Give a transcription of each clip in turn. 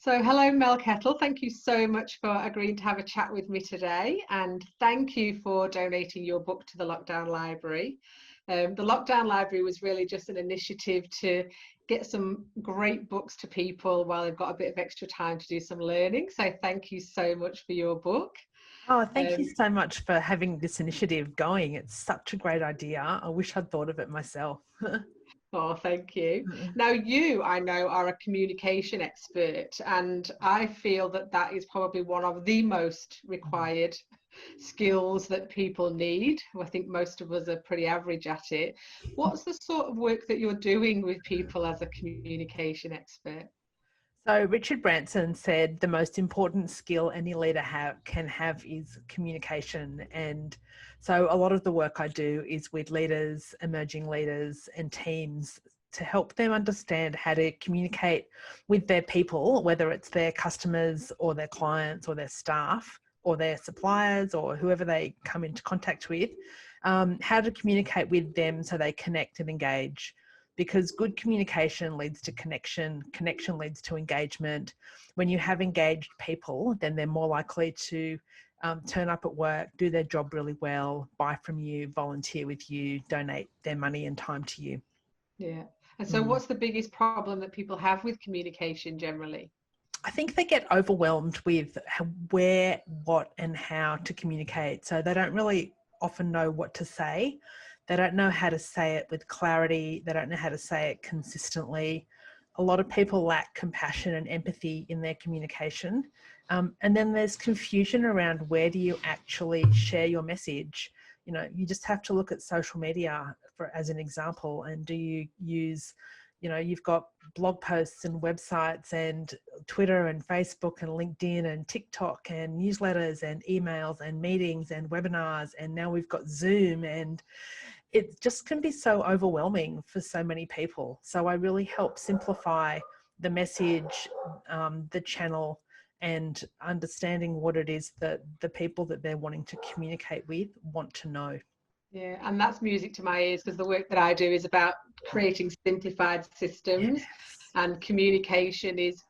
So, hello, Mel Kettle. Thank you so much for agreeing to have a chat with me today. And thank you for donating your book to the Lockdown Library. The Lockdown Library was really just an initiative to get some great books to people while they've got a bit of extra time to do some learning. So, thank you so much for your book. Oh, thank you so much for having this initiative going. It's such a great idea. I wish I'd thought of it myself. Oh, thank you. Now, you, I know, are a communication expert, and I feel that that is probably one of the most required skills that people need. I think most of us are pretty average at it. What's the sort of work that you're doing with people as a communication expert? So Richard Branson said the most important skill any leader can have is communication. And so a lot of the work I do is with leaders, emerging leaders and teams to help them understand how to communicate with their people, whether it's their customers or their clients or their staff or their suppliers or whoever they come into contact with, how to communicate with them so they connect and engage. Because good communication leads to connection leads to engagement. When you have engaged people, then they're more likely to turn up at work, do their job really well, buy from you, volunteer with you, donate their money and time to you. Yeah. And so what's the biggest problem that people have with communication generally? I think they get overwhelmed with where, what and how to communicate. So they don't really often know what to say. They don't know how to say it with clarity. They don't know how to say it consistently. A lot of people lack compassion and empathy in their communication. And then there's confusion around where do you actually share your message. You know, you just have to look at social media as an example. And do you use, you've got blog posts and websites and Twitter and Facebook and LinkedIn and TikTok and newsletters and emails and meetings and webinars. And now we've got Zoom, and it just can be so overwhelming for so many people. So I really help simplify the message, the channel, and understanding what it is that the people that they're wanting to communicate with want to know. Yeah, and that's music to my ears because the work that I do is about creating simplified systems, and communication is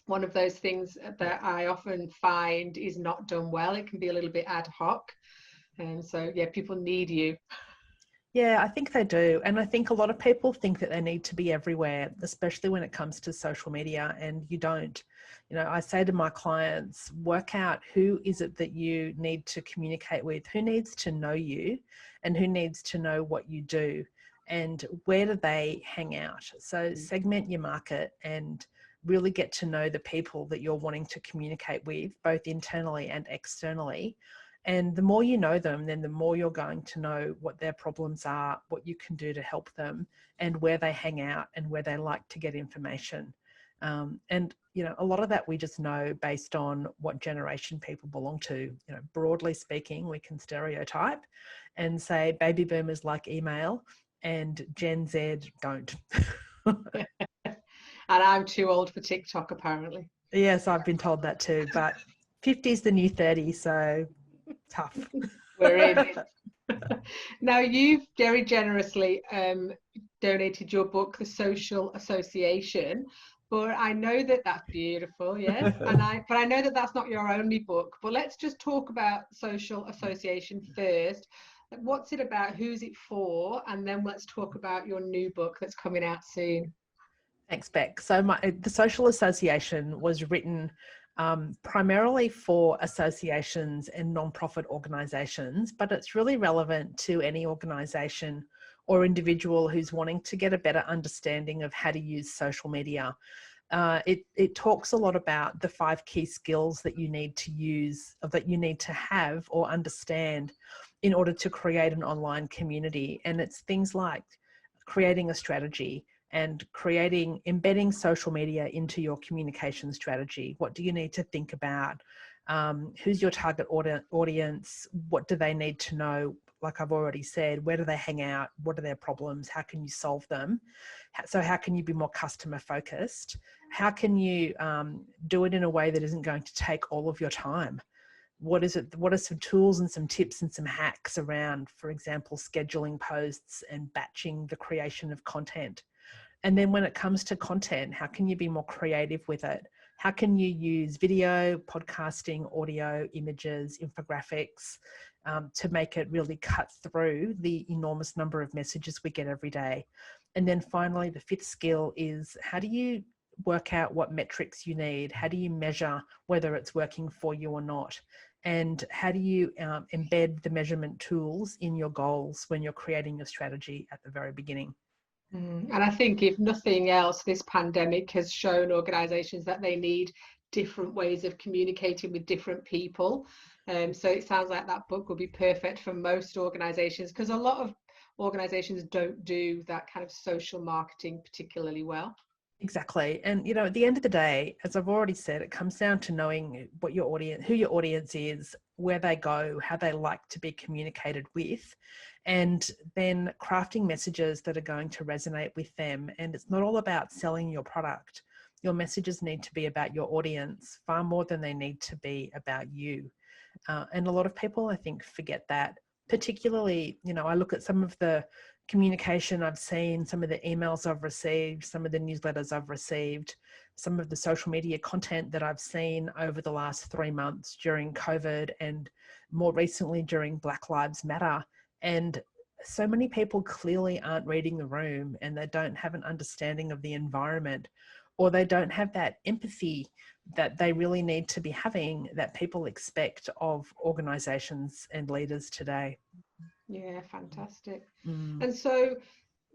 one of those things that I often find is not done well. It can be a little bit ad hoc. And so, yeah, people need you. Yeah, I think they do. And I think a lot of people think that they need to be everywhere, especially when it comes to social media, and you don't. I say to my clients, work out who is it that you need to communicate with, who needs to know you and who needs to know what you do and where do they hang out. So segment your market and really get to know the people that you're wanting to communicate with, both internally and externally. And the more you know them, then the more you're going to know what their problems are, what you can do to help them, and where they hang out and where they like to get information. And a lot of that we just know based on what generation people belong to. Broadly speaking, we can stereotype and say baby boomers like email and Gen Z don't. And I'm too old for TikTok, apparently. Yes, I've been told that too, but 50 is the new 30, so tough. We're in. Now, you've very generously donated your book, The Social Association, but I know that that's beautiful, yes. But I know that that's not your only book. But let's just talk about Social Association first. What's it about? Who's it for? And then let's talk about your new book that's coming out soon. Thanks, Beck. So the Social Association was written primarily for associations and non-profit organisations, but it's really relevant to any organisation or individual who's wanting to get a better understanding of how to use social media. It talks a lot about the 5 key skills that you need to use, that you need to have or understand in order to create an online community. And it's things like creating a strategy, and embedding social media into your communication strategy. What do you need to think about? Who's your target audience? What do they need to know? Like I've already said, where do they hang out? What are their problems? How can you solve them? So how can you be more customer focused? How can you do it in a way that isn't going to take all of your time? What are some tools and some tips and some hacks around, for example, scheduling posts and batching the creation of content? And then when it comes to content, how can you be more creative with it? how can you use video, podcasting, audio, images, infographics to make it really cut through the enormous number of messages we get every day. And then finally, the fifth skill is, how do you work out what metrics you need? How do you measure whether it's working for you or not? And how do you embed the measurement tools in your goals when you're creating your strategy at the very beginning? And I think if nothing else, this pandemic has shown organisations that they need different ways of communicating with different people. So it sounds like that book will be perfect for most organisations, because a lot of organisations don't do that kind of social marketing particularly well. Exactly. And, at the end of the day, as I've already said, it comes down to knowing what your audience, who your audience is, where they go, how they like to be communicated with, and then crafting messages that are going to resonate with them. And it's not all about selling your product. Your messages need to be about your audience far more than they need to be about you. And a lot of people, I think, forget that. Particularly, I look at some of the communication I've seen, some of the emails I've received, some of the newsletters I've received, some of the social media content that I've seen over the last 3 months during COVID, and more recently during Black Lives Matter. And so many people clearly aren't reading the room, and they don't have an understanding of the environment, or they don't have that empathy that they really need to be having, that people expect of organizations and leaders today. Yeah, fantastic. Mm. And so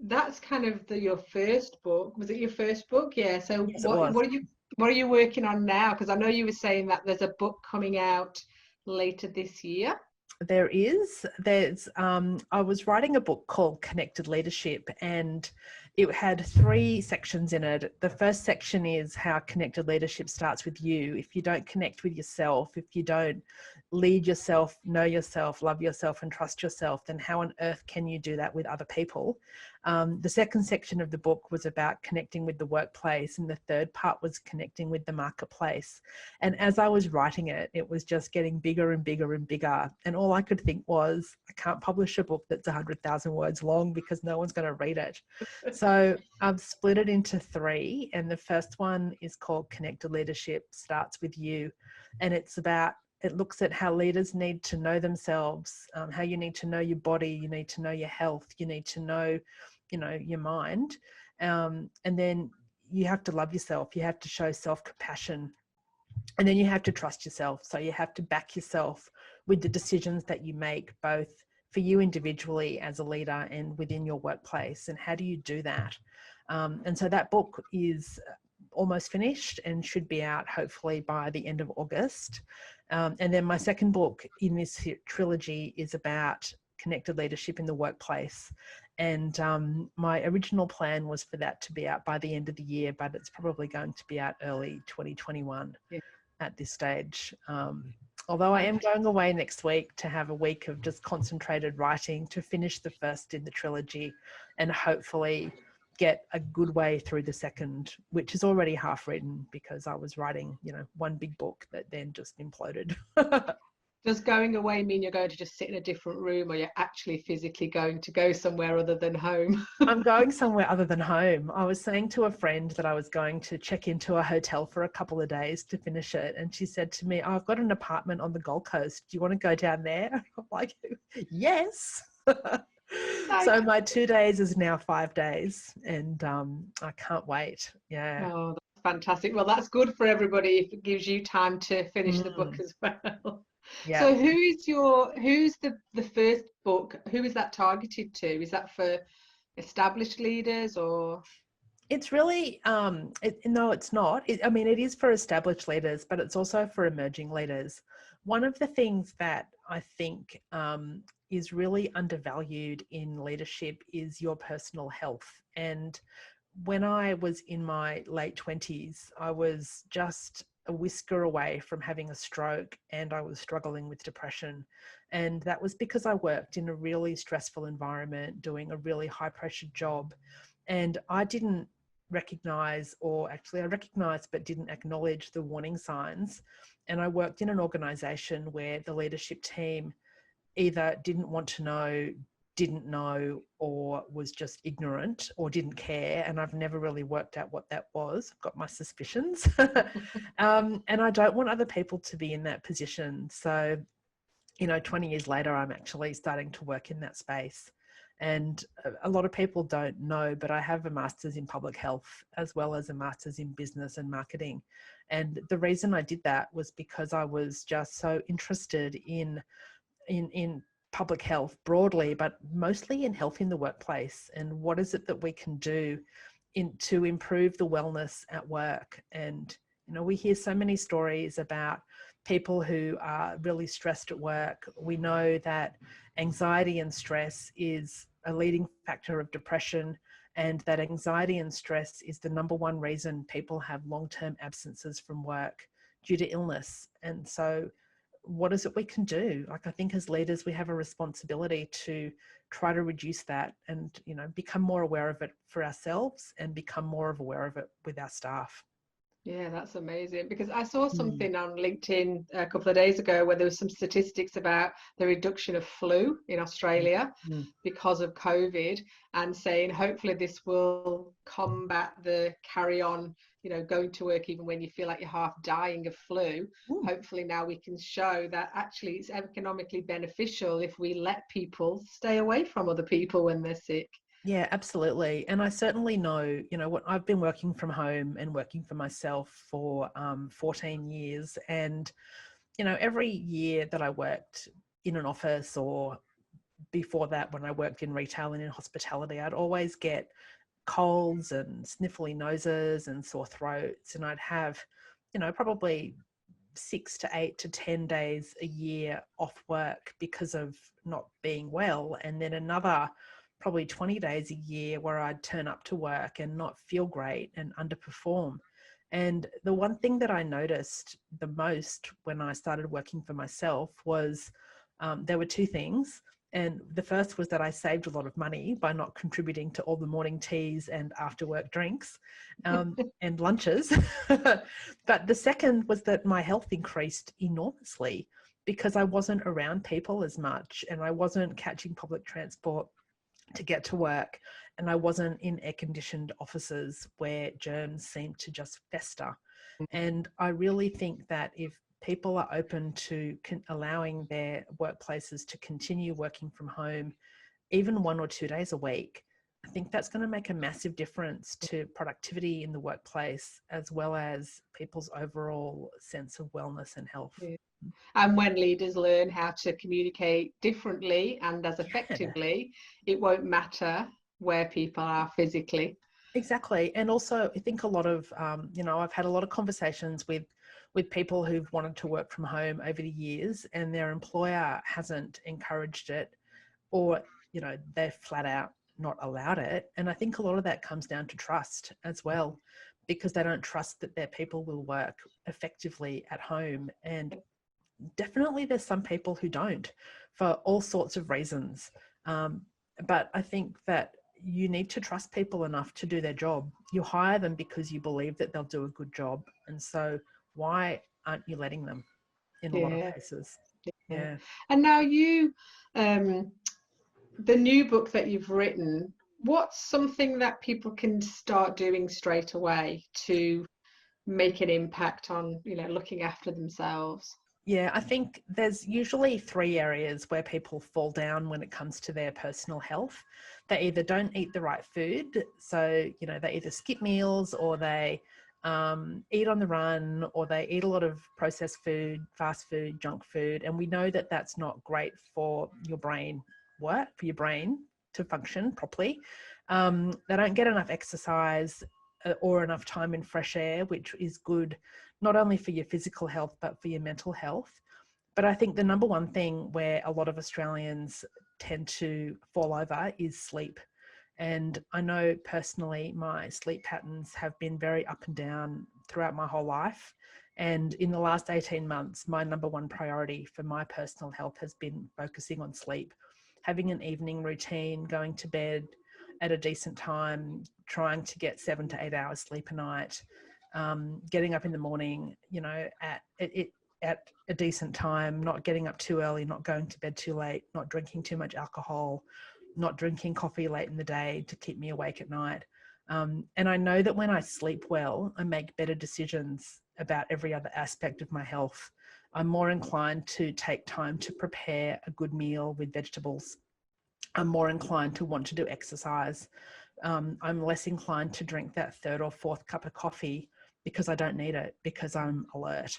that's kind of your first book. Was it your first book? Yeah. So Yes, it was. what are you working on now? Because I know you were saying that there's a book coming out later this year. There's I was writing a book called Connected Leadership, and it had 3 sections in it. The first section is how connected leadership starts with you. If you don't connect with yourself, if you don't lead yourself, know yourself, love yourself, and trust yourself, then how on earth can you do that with other people? The second section of the book was about connecting with the workplace, and the third part was connecting with the marketplace. And as I was writing it, it was just getting bigger and bigger and bigger. And all I could think was, I can't publish a book that's 100,000 words long because no one's going to read it. So I've split it into 3. And the first one is called Connected Leadership Starts With You. And it looks at how leaders need to know themselves, how you need to know your body, you need to know your health, you need to know, your mind. And then you have to love yourself. You have to show self-compassion. And then you have to trust yourself. So you have to back yourself with the decisions that you make, both for you individually as a leader and within your workplace. And how do you do that? And so that book is almost finished and should be out hopefully by the end of August. And then my second book in this trilogy is about connected leadership in the workplace. And my original plan was for that to be out by the end of the year, but it's probably going to be out early 2021 at this stage. Although I am going away next week to have a week of just concentrated writing to finish the first in the trilogy, and hopefully get a good way through the second, which is already half written because I was writing, one big book that then just imploded. Does going away mean you're going to just sit in a different room, or you're actually physically going to go somewhere other than home? I'm going somewhere other than home. I was saying to a friend that I was going to check into a hotel for a couple of days to finish it. And she said to me, I've got an apartment on the Gold Coast. Do you want to go down there? I'm like, yes. So my 2 days is now 5 days, and I can't wait. Yeah. Oh, that's fantastic. Well, that's good for everybody if it gives you time to finish the book as well. Yeah. So who's the first book? Who is that targeted to? Is that for established leaders, or? It's really, no, it's not. It is for established leaders, but it's also for emerging leaders. One of the things that I think is really undervalued in leadership is your personal health. And when I was in my late 20s, I was just a whisker away from having a stroke, and I was struggling with depression. And that was because I worked in a really stressful environment, doing a really high pressure job. And I didn't recognize, or actually I recognized but didn't acknowledge, the warning signs. And I worked in an organization where the leadership team either didn't want to know, didn't know or was just ignorant or didn't care. And I've never really worked out what that was. I've got my suspicions. And I don't want other people to be in that position. So, 20 years later, I'm actually starting to work in that space. And a lot of people don't know, but I have a master's in public health as well as a master's in business and marketing. And the reason I did that was because I was just so interested in public health broadly, but mostly in health in the workplace. And what is it that we can do to improve the wellness at work? And, we hear so many stories about people who are really stressed at work. We know that anxiety and stress is a leading factor of depression, and that anxiety and stress is the number one reason people have long-term absences from work due to illness. And so what is it we can do? Like, I think as leaders, we have a responsibility to try to reduce that and, become more aware of it for ourselves and become more aware of it with our staff. Yeah, that's amazing, because I saw something on LinkedIn a couple of days ago where there was some statistics about the reduction of flu in Australia because of COVID, and saying hopefully this will combat the carry on, going to work even when you feel like you're half dying of flu. Hopefully now we can show that actually it's economically beneficial if we let people stay away from other people when they're sick. Yeah, absolutely. And I certainly know, what I've been working from home and working for myself for 14 years. And, every year that I worked in an office, or before that when I worked in retail and in hospitality, I'd always get colds and sniffly noses and sore throats. And I'd have, probably 6 to 8 to 10 days a year off work because of not being well. And then another probably 20 days a year where I'd turn up to work and not feel great and underperform. And the one thing that I noticed the most when I started working for myself was there were two things. And the first was that I saved a lot of money by not contributing to all the morning teas and after work drinks and lunches. But the second was that my health increased enormously because I wasn't around people as much, and I wasn't catching public transport to get to work, and I wasn't in air-conditioned offices where germs seem to just fester. And I really think that if people are open to allowing their workplaces to continue working from home, even 1 or 2 days a week, I think that's going to make a massive difference to productivity in the workplace, as well as people's overall sense of wellness and health. Yeah. And when leaders learn how to communicate differently and as effectively, it won't matter where people are physically. Exactly. And also, I think a lot of, I've had a lot of conversations with people who've wanted to work from home over the years, and their employer hasn't encouraged it, or, they're flat out not allowed it. And I think a lot of that comes down to trust as well, because they don't trust that their people will work effectively at home. And definitely there's some people who don't, for all sorts of reasons. But I think that you need to trust people enough to do their job. You hire them because you believe that they'll do a good job. And so why aren't you letting them in a lot of cases? Yeah. And now the new book that you've written, what's something that people can start doing straight away to make an impact on, looking after themselves? Yeah, I think there's usually 3 areas where people fall down when it comes to their personal health. They either don't eat the right food, so, they either skip meals, or they eat on the run, or they eat a lot of processed food, fast food, junk food. And we know that that's not great for your brain to function properly. They don't get enough exercise or enough time in fresh air, which is good not only for your physical health, but for your mental health. But I think the number one thing where a lot of Australians tend to fall over is sleep. And I know personally my sleep patterns have been very up and down throughout my whole life. And in the last 18 months, my number one priority for my personal health has been focusing on sleep, having an evening routine, going to bed at a decent time, trying to get 7 to 8 hours sleep a night, getting up in the morning, at a decent time, not getting up too early, not going to bed too late, not drinking too much alcohol, not drinking coffee late in the day to keep me awake at night. And I know that when I sleep well, I make better decisions about every other aspect of my health. I'm more inclined to take time to prepare a good meal with vegetables. I'm more inclined to want to do exercise. I'm less inclined to drink that third or fourth cup of coffee because I don't need it, because I'm alert.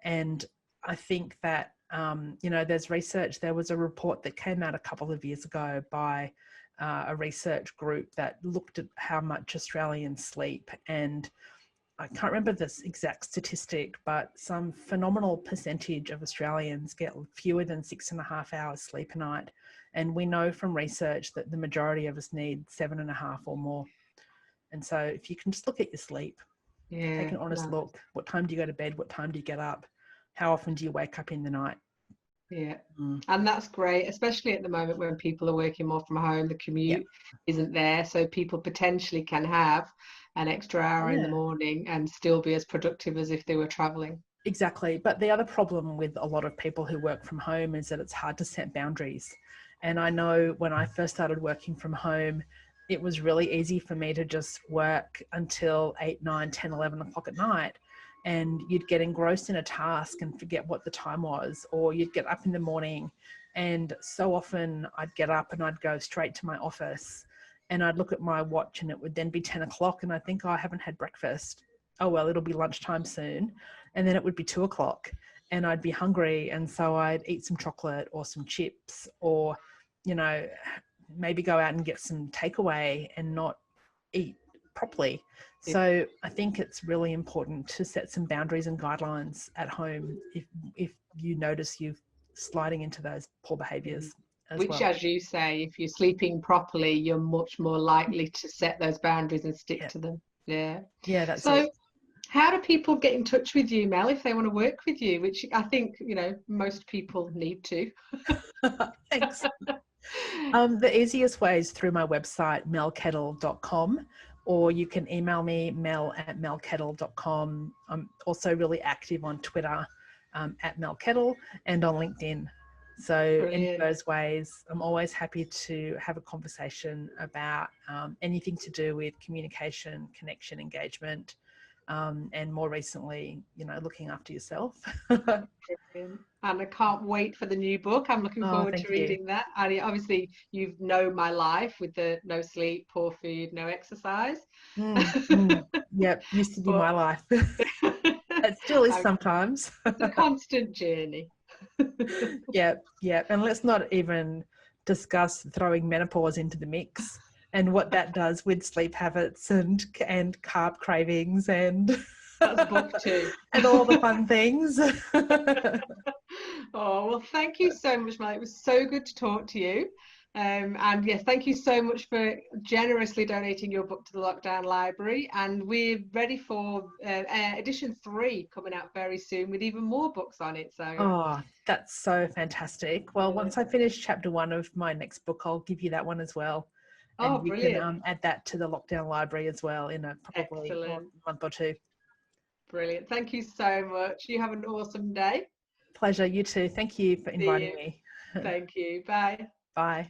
And I think that, there's research. There was a report that came out a couple of years ago by a research group that looked at how much Australians sleep. And I can't remember this exact statistic, but some phenomenal percentage of Australians get fewer than 6.5 hours sleep a night. And we know from research that the majority of us need 7.5 or more. And so if you can just look at your sleep, take an honest look. What time do you go to bed? What time do you get up? How often do you wake up in the night? Yeah. And that's great, especially at the moment when people are working more from home, the commute isn't there. So people potentially can have an extra hour in the morning and still be as productive as if they were traveling. Exactly. But the other problem with a lot of people who work from home is that it's hard to set boundaries. And I know when I first started working from home, it was really easy for me to just work until 8, 9, 10, 11 o'clock at night. And you'd get engrossed in a task and forget what the time was, or you'd get up in the morning. And so often I'd get up and I'd go straight to my office and I'd look at my watch and it would then be 10 o'clock and I think, oh, I haven't had breakfast. Oh, well, it'll be lunchtime soon. And then it would be 2 o'clock and I'd be hungry. And so I'd eat some chocolate or some chips or, maybe go out and get some takeaway and not eat properly. So I think it's really important to set some boundaries and guidelines at home if you notice you're sliding into those poor behaviours as well. As you say, if you're sleeping properly, you're much more likely to set those boundaries and stick to them. Yeah, that's it. How do people get in touch with you, Mel, if they want to work with you, which I think, most people need to? Thanks. The easiest way is through my website, melkettle.com, or you can email me, mel@melkettle.com. I'm also really active on Twitter at Mel Kettle and on LinkedIn. So in those ways, I'm always happy to have a conversation about anything to do with communication, connection, engagement, and more recently, looking after yourself. And I can't wait for the new book. I'm looking forward to reading that. And obviously, you've known my life with the no sleep, poor food, no exercise. Yep, used to be my life. It still is sometimes. It's a constant journey. Yeah. And let's not even discuss throwing menopause into the mix and what that does with sleep habits and carb cravings and that's book 2 and all the fun things. Oh, well, thank you so much, Mel. It was so good to talk to you. And yes, thank you so much for generously donating your book to the Lockdown Library. And we're ready for edition 3 coming out very soon with even more books on it. So that's so fantastic. Well, once I finish chapter 1 of my next book, I'll give you that one as well. And you can add that to the Lockdown Library as well in probably a month or 2. Brilliant. Thank you so much. You have an awesome day. Pleasure. You too. Thank you for inviting me. Thank you. Bye. Bye.